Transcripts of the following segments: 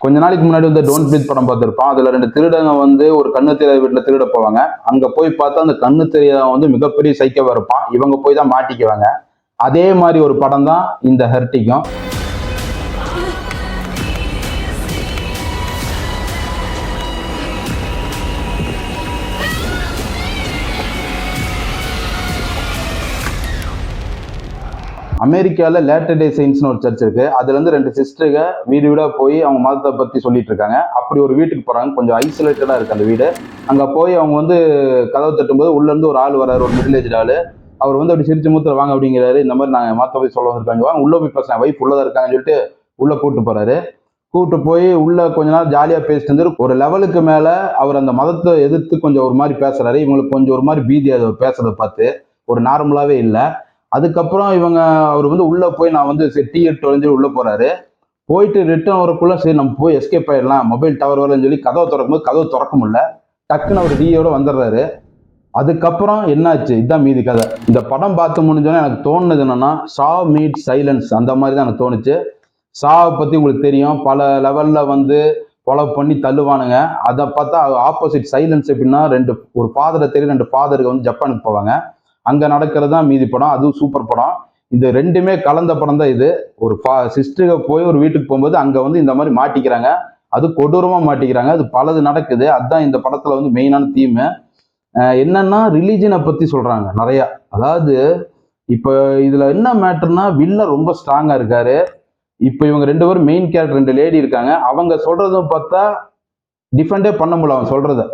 கொஞ்ச நாளைக்கு முன்னாடி வந்து டோன்ட் பிரீத் படம் பார்த்திருப்பான். அதுல 2 திருடங்க வந்து ஒரு கண்ணு தெரியாத வீட்டுல திருட போவாங்க. அங்க போய் பார்த்தா அந்த கண்ணு தெரியாதவன் வந்து மிகப்பெரிய சைக்கோவா இருப்பான். இவங்க போய் தான் மாட்டிக்குவாங்க. அதே மாதிரி ஒரு படம் தான் இந்த ஹெர்டிகம். அமெரிக்காவில் லேட்டர் டே செயின்ஸ்னு ஒரு சர்ச் இருக்கு. அதுல இருந்து 2 சிஸ்டருங்க வீடு வீடா போய் அவங்க மதத்தை பத்தி சொல்லிட்டு இருக்காங்க. அப்படி ஒரு வீட்டுக்கு போறாங்க. கொஞ்சம் ஐசோலேட்டடா இருக்கு அந்த வீடு. அங்க போய் அவங்க வந்து கதவை தட்டும்போது உள்ள இருந்து ஒரு ஆள் வராரு, ஒரு மிடில் ஏஜ் ஆளு. அவர் வந்து அப்படி சிரிச்சு மூத்துல வாங்க அப்படிங்கிறாரு. இந்த மாதிரி நாங்க மதத்தை போய் சொல்ல வந்திருக்காங்க, வாங்க உள்ள போய் பேசுறேன், வைஃப் உள்ளதா இருக்காங்கன்னு சொல்லிட்டு உள்ள கூட்டு போறாரு. கூட்டு போய் உள்ள கொஞ்ச நாள் ஜாலியா பேசிட்டு வந்து ஒரு லெவலுக்கு மேல அவர் அந்த மதத்தை எதிர்த்து கொஞ்சம் ஒரு மாதிரி பேசுறாரு. இவங்களுக்கு கொஞ்சம் ஒரு மாதிரி பீதி அதை பேசுறதை பார்த்து, ஒரு நார்மலாவே இல்லை. அதுக்கப்புறம் அவர் வந்து உள்ள போய் நான் வந்து டீ எடுத்து வளைஞ்சு உள்ள போறாரு. போயிட்டு ரிட்டர்ன் வரக்குள்ள சரி நம்ம போய் எஸ்கேப் ஆயிடலாம், மொபைல் டவர் வரலன்னு சொல்லி கதவை திறக்கும் போது கதவை திறக்க முடியல. டக்குன்னு அவர் டீயோட வந்துடுறாரு. அதுக்கப்புறம் என்னாச்சு, இதுதான் மீதி கதை. இந்த படம் பார்த்து முடிஞ்சோன்னா எனக்கு தோணுனது என்னன்னா, சா மீட் சைலன்ஸ் அந்த மாதிரி தான் எனக்கு தோணுச்சு. சாவை பத்தி உங்களுக்கு தெரியும், பல லெவல்ல வந்து ஃபாலோ பண்ணி தள்ளுவானுங்க. அதை பார்த்தா ஆப்போசிட் சைலன்ஸ் எப்படின்னா, ஒரு ஃபாதரை தெரியும், 2 ஃபாதருக்கு வந்து ஜப்பானுக்கு போவாங்க. அங்க நடக்கிறது தான் மீதி படம். அதுவும் சூப்பர் படம். இது 2மே கலந்த படம் தான் இது. ஒரு சிஸ்டருக்கு போய் ஒரு வீட்டுக்கு போகும்போது அங்க வந்து இந்த மாதிரி மாட்டிக்கிறாங்க. அது கொடூரமா மாட்டிக்கிறாங்க. அது பலது நடக்குது. அதுதான் இந்த படத்துல வந்து மெயினான தீம். என்னன்னா ரிலீஜனை பத்தி சொல்றாங்க நிறைய. அதாவது இப்ப இதுல என்ன மேட்டர்னா, வில்ல ரொம்ப ஸ்ட்ராங்கா இருக்காரு. இப்ப இவங்க 2 பேரும் மெயின் கேரக்டர் 2 லேடி இருக்காங்க. அவங்க சொல்றதும் பார்த்தா டிஃபெண்டே பண்ண முடியல அவன் சொல்றத.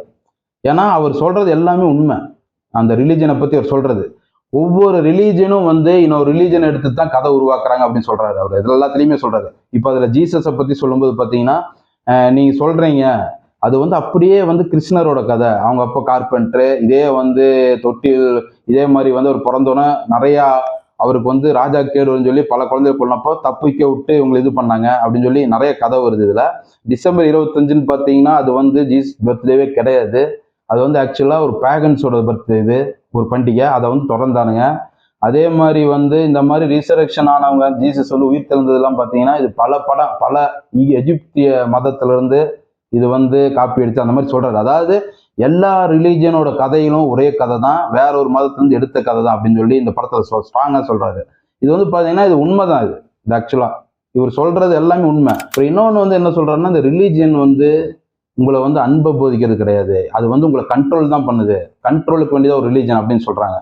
ஏன்னா அவர் சொல்றது எல்லாமே உண்மை. அந்த ரிலீஜனை பத்தி அவர் சொல்றது, ஒவ்வொரு ரிலீஜனும் வந்து இன்னொரு ரிலீஜன் எடுத்து தான் கதை உருவாக்குறாங்க அப்படின்னு சொல்றாரு. அவர் இது எல்லாத்துலயுமே சொல்றாரு. இப்ப அதுல ஜீசஸை பத்தி சொல்லும்போது பாத்தீங்கன்னா, நீங்க சொல்றீங்க அது வந்து அப்படியே வந்து கிருஷ்ணரோட கதை. அவங்க அப்பா கார்பெண்டரு, இதே வந்து தொட்டில், இதே மாதிரி வந்து அவர் பிறந்தோன்னே நிறைய அவருக்கு வந்து ராஜா கேடுன்னு சொல்லி பல குழந்தைகள் கொள்ளப்போ தப்பிக்க விட்டு இவங்களை இது பண்ணாங்க அப்படின்னு சொல்லி நிறைய கதை வருது இதுல. டிசம்பர் 25ன்னு பாத்தீங்கன்னா அது வந்து ஜீசஸ் பர்த்டேவே கிடையாது. அது வந்து ஆக்சுவலாக ஒரு பேகன்ஸோட பர்த்டே, இது ஒரு பண்டிகை. அதை வந்து தொடர்ந்தானுங்க. அதே மாதிரி வந்து இந்த மாதிரி ரீசரக்ஷன் ஆனவங்க, ஜீசஸ் வந்து உயிர் தெழுந்ததெல்லாம் பார்த்தீங்கன்னா இது பல எஜிப்திய மதத்திலிருந்து இது வந்து காப்பி அடித்து அந்த மாதிரி சொல்றாரு. அதாவது எல்லா ரிலீஜியனோட கதையிலும் ஒரே கதை தான், வேற ஒரு மதத்திலிருந்து எடுத்த கதை தான் அப்படின்னு சொல்லி இந்த படத்தை ஸ்ட்ராங்கா சொல்றாரு. இது வந்து பார்த்தீங்கன்னா இது உண்மைதான். இது ஆக்சுவலா இவர் சொல்றது எல்லாமே உண்மை. இப்போ இன்னொன்று வந்து என்ன சொல்றாருன்னா, இந்த ரிலீஜியன் வந்து உங்களை வந்து அன்பை போதிக்கிறது கிடையாது, அது வந்து உங்களை கண்ட்ரோல் தான் பண்ணுது, கண்ட்ரோலுக்கு வேண்டியதான் ஒரு ரிலீஜன் அப்படின்னு சொல்றாங்க.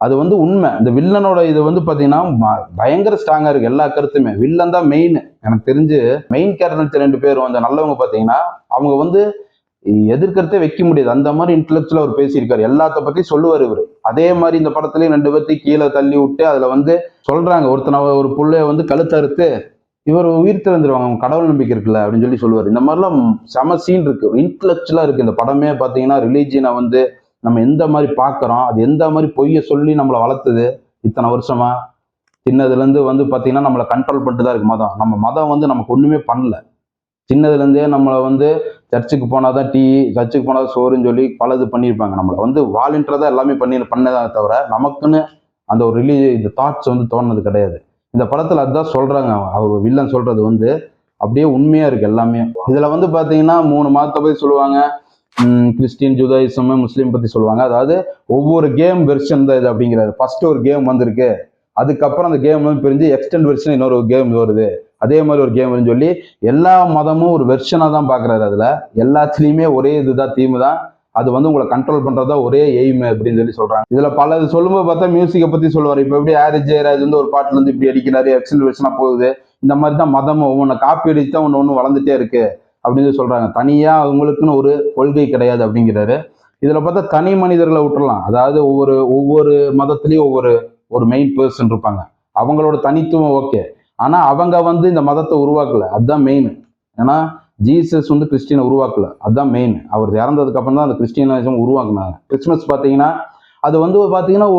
அது வந்து உண்மை. இந்த வில்லனோட இது வந்து பாத்தீங்கன்னா பயங்கர ஸ்ட்ராங்கா இருக்கு. எல்லா கருத்துமே வில்லன் தான் மெயின். எனக்கு தெரிஞ்சு மெயின் கேரக்டர் 2 பேரும் அந்த நல்லவங்க பாத்தீங்கன்னா அவங்க வந்து எதிர்க்கிறதே வைக்க முடியாது. அந்த மாதிரி இன்டெலெக்சுவலா அவர் பேசியிருக்காரு. எல்லாத்த பத்தி சொல்லுவார் இவர். அதே மாதிரி இந்த படத்துலயும் 2 பேர்த்தையும் கீழே தள்ளி விட்டு அதுல வந்து சொல்றாங்க, ஒரு புள்ளைய வந்து கழுத்தறுத்து இவர் உயிர் திறந்துருவாங்க, அவங்க கடவுள் நம்பிக்கை இருக்குல்ல அப்படின்னு சொல்லி சொல்லுவார். இந்த மாதிரிலாம் செம சீன் இருக்கு, இன்டெலெக்சுவலா இருக்கு இந்த படமே. பாத்தீங்கன்னா ரிலீஜியனை வந்து நம்ம எந்த மாதிரி பாக்குறோம், அது எந்த மாதிரி பொய்ய சொல்லி நம்மளை வளர்த்துது இத்தனை வருஷமா. சின்னதுல இருந்து வந்து பாத்தீங்கன்னா நம்மளை கண்ட்ரோல் பண்ணிட்டு தான் இருக்கு மதம். நம்ம மதம் வந்து நமக்கு ஒண்ணுமே பண்ணல. சின்னதுல இருந்தே நம்மளை வந்து சர்ச்சுக்கு போனாதான் டீ, சர்ச்சுக்கு போனாதான் சோறுன்னு சொல்லி பலது பண்ணியிருப்பாங்க. நம்மளை வந்து வாலண்டியரா எல்லாமே பண்ணதான் தவிர நமக்குன்னு அந்த ஒரு இந்த தாட்ஸ் வந்து தோணுது கிடையாது. இந்த படத்துல அதுதான் சொல்றாங்க. அவர் வில்லன் சொல்றது வந்து அப்படியே உண்மையா இருக்கு எல்லாமே. இதுல வந்து பாத்தீங்கன்னா 3 மதத்தை பத்தி சொல்லுவாங்க. கிறிஸ்டின், ஜூதாயிசம், முஸ்லீம் பத்தி சொல்லுவாங்க. அதாவது ஒவ்வொரு கேம் வெர்ஷன் தான் இது அப்படிங்கிறாரு. ஃபர்ஸ்ட் ஒரு கேம் வந்திருக்கு, அதுக்கப்புறம் அந்த கேம் வந்து பிரிஞ்சு எக்ஸ்டெண்ட் வெர்ஷன் இன்னொரு கேம் வருது, அதே மாதிரி ஒரு கேம் சொல்லி எல்லா மதமும் ஒரு வெர்ஷனா தான் பாக்குறாரு. அதுல எல்லாத்துலயுமே ஒரே இதுதான், தீம் தான். அது வந்து உங்களை கண்ட்ரோல் பண்றதா ஒரே எய்ம் அப்படின்னு சொல்லி சொல்றாங்க. இதுல பல இது சொல்லும்போது பார்த்தா மியூசிக்கை பத்தி சொல்லுவாரு. இப்ப எப்படி ஹாரிஸ் ஜெயராஜ் வந்து ஒரு பாட்டுல இருந்து இப்படி அடிக்கிறாரு, எக்ஸல் வெர்ஷனா போகுது. இந்த மாதிரி தான் மதமும் ஒவ்வொன்று காப்பி அடிச்சு தான் ஒன்று வளர்ந்துட்டே இருக்கு அப்படின்னு சொல்றாங்க. தனியா அவங்களுக்குன்னு ஒரு கொள்கை கிடையாது அப்படிங்கிறாரு. இதுல பார்த்தா தனி மனிதர்களை விட்டுறலாம். அதாவது ஒவ்வொரு மதத்திலயும் ஒரு மெயின் பர்சன் இருப்பாங்க, அவங்களோட தனித்துவம் ஓகே. ஆனா அவங்க வந்து இந்த மதத்தை உருவாக்கல, அதுதான் மெயின். ஏன்னா ஜீசஸ் வந்து கிறிஸ்டினை உருவாக்கல, அதுதான் மெயின். அவர் இறந்ததுக்கு அப்புறம் தான் அந்த கிறிஸ்டியனிசம் உருவாக்குனாங்க. கிறிஸ்துமஸ் பாத்தீங்கன்னா அது வந்து பாத்தீங்கன்னா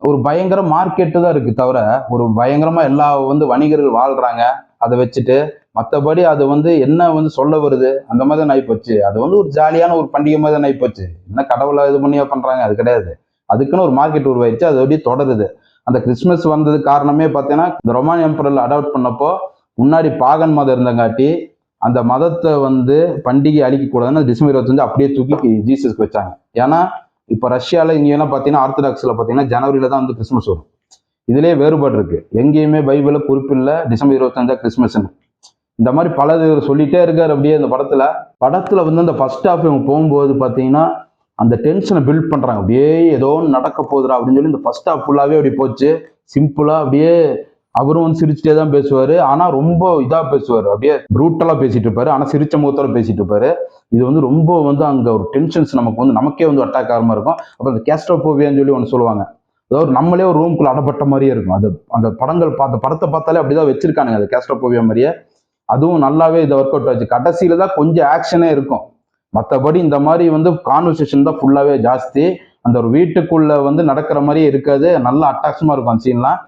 ஒரு பயங்கர மார்க்கெட்டு தான் இருக்கு தவிர ஒரு பயங்கரமா எல்லா வந்து வணிகர்கள் வாழ்றாங்க அதை வச்சுட்டு. மற்றபடி அது வந்து என்ன வந்து சொல்ல வருது அந்த மாதிரி தான் ஆயிப்போச்சு. அது வந்து ஒரு ஜாலியான ஒரு பண்டிகை மாதிரி தான் ஆயிப்போச்சு. என்ன கடவுளை இது பண்ணியா பண்றாங்க, அது கிடையாது. அதுக்குன்னு ஒரு மார்க்கெட் உருவாயிடுச்சு, அது அப்படியே தொடருது. அந்த கிறிஸ்துமஸ் வந்தது காரணமே பார்த்தீங்கன்னா இந்த ரொமான் எம்பரல் அடாப்ட் பண்ணப்போ முன்னாடி பாகன் மதம் இருந்தங்காட்டி அந்த மதத்தை வந்து பண்டிகை அழிக்கக்கூடாதுன்னு டிசம்பர் 25 அப்படியே தூக்கி ஜீசஸ்க்கு வச்சாங்க. ஏன்னா இப்போ ரஷ்யாவில் இங்கெல்லாம் பார்த்தீங்கன்னா ஆர்த்தடாக்ஸில் பார்த்தீங்கன்னா ஜனவரியில தான் வந்து கிறிஸ்மஸ் வரும். இதுலேயே வேறுபாடு இருக்கு. எங்கேயுமே பைபிளில் குறிப்பில்ல டிசம்பர் 25 கிறிஸ்மஸ்ன்னு. இந்த மாதிரி பல சொல்லிட்டே இருக்காரு அப்படியே இந்த படத்துல வந்து அந்த ஃபர்ஸ்ட் ஹாஃப் இவங்க போகும்போது பார்த்தீங்கன்னா அந்த டென்ஷனை பில்ட் பண்றாங்க. அப்படியே ஏதோ ஒன்று நடக்க போகுதுரா அப்படின்னு சொல்லி இந்த ஃபர்ஸ்ட் ஹாஃப் ஃபுல்லாவே அப்படி போச்சு. சிம்பிளா அப்படியே அவரும் வந்து சிரிச்சுட்டே தான் பேசுவாரு. ஆனா ரொம்ப இதா பேசுவாரு, அப்படியே ப்ரூட்டலா பேசிட்டு இருப்பாரு. ஆனா சிரிச்ச முகத்தோட பேசிட்டு இருப்பாரு. இது வந்து ரொம்ப வந்து அங்க ஒரு டென்ஷன்ஸ் நமக்கு வந்து நமக்கே வந்து அட்டாக் ஆகாம இருக்கும். அப்புறம் அந்த கேஸ்ட்ரோபோபியான்னு சொல்லி ஒன்று சொல்லுவாங்க. அதாவது நம்மளே ஒரு ரூம்குள்ள அடப்பட்ட மாதிரியே இருக்கும். அது அந்த படத்தை பார்த்தாலே அப்படிதான் வச்சிருக்கானுங்க அந்த கேஸ்ட்ரோபோபியா மாதிரியே. அதுவும் நல்லாவே இதை ஒர்க் அவுட் ஆச்சு. கடைசியில தான் கொஞ்சம் ஆக்ஷனே இருக்கும். மற்றபடி இந்த மாதிரி வந்து கான்வர்சேஷன் தான் ஃபுல்லாவே ஜாஸ்தி. அந்த ஒரு வீட்டுக்குள்ள வந்து நடக்கிற மாதிரியே இருக்காது. நல்ல அட்டாக்ஷமா இருக்கும் அந்த சீன்லாம்.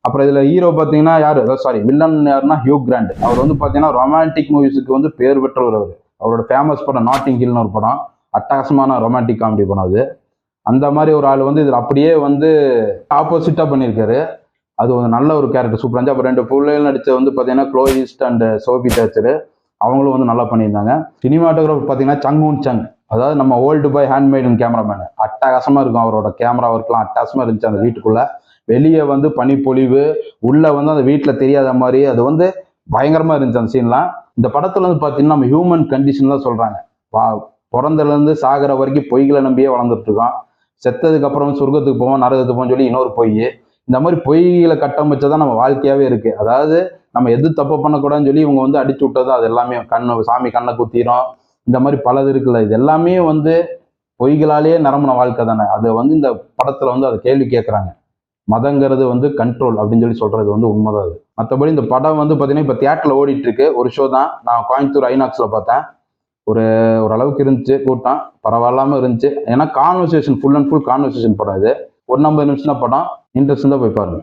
அப்புறம் இதுல ஹீரோ பாத்தீங்கன்னா யாரு, சாரி வில்லன் யாருன்னா ஹியூ கிராண்ட். அவர் வந்து பாத்தீங்கன்னா ரொமான்டிக் மூவிஸுக்கு வந்து பேர் பெற்றவர். அவரோட ஃபேமஸ் படம் நாட்டிங் ஹில்னு ஒரு படம், அட்டகாசமான ரொமான்டிக் காமெடி படம் அது. அந்த மாதிரி ஒரு ஆள் வந்து இதுல அப்படியே வந்து ஆப்போசிட்டா பண்ணியிருக்காரு. அது ஒரு நல்ல ஒரு கேரக்டர், சூப்பர் இருந்துச்சு. அப்புறம் 2 பிள்ளைகள் நடிச்ச வந்து பாத்தீங்கன்னா Chloe East and Sophie Thatcher, அவங்களும் வந்து நல்லா பண்ணியிருந்தாங்க. சினிமாட்டோகிராஃபர் பாத்தீங்கன்னா சங்ஹூன் சங், அதாவது நம்ம ஓல்டு பாய் ஹேண்ட்மேடன் கேமராமேன். அட்டகாசமா இருக்கும் அவரோட கேமரா ஒர்க்லாம், அட்டகாசமா இருந்துச்சு அந்த வீட்டுக்குள்ள. வெளியே வந்து பனிப்பொழிவு, உள்ள வந்து அந்த வீட்டுல தெரியாத மாதிரி அது வந்து பயங்கரமா இருந்துச்சு அந்த சீன்லாம். இந்த படத்துல வந்து பாத்தீங்கன்னா நம்ம ஹியூமன் கண்டிஷன் தான் சொல்றாங்க. பிறந்ததுல இருந்து சாகிற வரைக்கும் பொய்களை நம்பியே வளர்ந்துட்டு இருக்கோம். செத்ததுக்கு அப்புறம் சொர்க்கத்துக்கு போவோம், நரகத்துக்கு போவோம் சொல்லி இன்னொரு பொய். இந்த மாதிரி பொய்களை கட்டமைச்சதான் நம்ம வாழ்க்கையாவே இருக்கு. அதாவது நம்ம எது தப்பு பண்ணக்கூடாதுன்னு சொல்லி இவங்க வந்து அடிச்சு விட்டது அது எல்லாமே. சாமி கண்ணை குத்திரும், இந்த மாதிரி பலது இருக்குல்ல, இது எல்லாமே வந்து பொய்களாலேயே நிரம்பின வாழ்க்கை தானே. அது வந்து இந்த படத்துல வந்து அதை கேள்வி கேட்கறாங்க. மதங்கிறது வந்து கண்ட்ரோல் அப்படின்னு சொல்லி சொல்றது வந்து உண்மைதான் அது. மற்றபடி இந்த படம் வந்து பார்த்தீங்கன்னா இப்போ தியேட்டர்ல ஓடிட்டு இருக்கு. ஒரு ஷோ தான், நான் கோயம்புத்தூர் ஐநாக்ஸ்ல பார்த்தேன். ஓரளவுக்கு இருந்துச்சு கூட்டம், பரவாயில்லாம இருந்துச்சு. ஏன்னா conversation full and full conversation படம் இது. 150 நிமிஷம் தான் படம். இன்ட்ரெஸ்ட் தான் போய் பாருங்க.